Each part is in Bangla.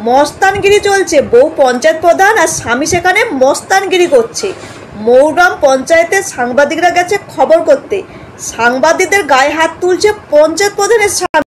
মস্তানগিরি চলছে, বউ পঞ্চায়েত প্রধান আর স্বামী সেখানে মস্তানগিরি করছে। মৌরাম পঞ্চায়েতের সাংবাদিকরা গেছে খবর করতে, সাংবাদিকদের গায়ে হাত তুলছে পঞ্চায়েত প্রধানের স্বামী।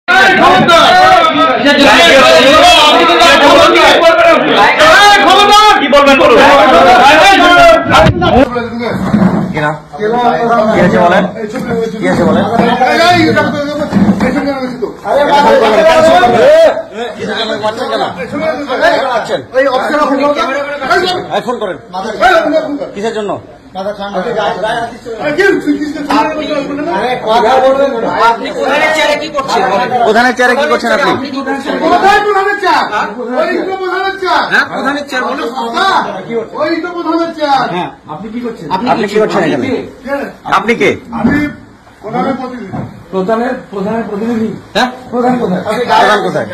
ফোন করেন কিসের জন্য? প্রধানের চেয়ারে কি করছেন আপনি? আপনি কি করছেন এখানে? আপনি কে? প্রধানের প্রতিনিধি। হ্যাঁ, প্রধান কোথায়? প্রধান কোথায়?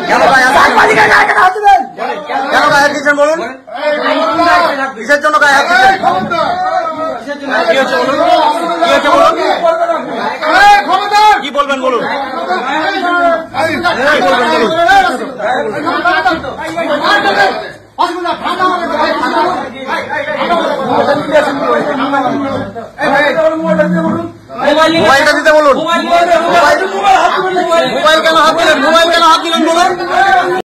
কেন গায়ে হাত দিচ্ছেন বলুন? কিসের জন্য গায়ে হাত দিচ্ছেন? কি বলবেন বলুন? মোবাইলটা দিতে বলুন। মোবাইল কেন হাত দিলেন? মোবাইল কেন হাত দিলেন বলুন?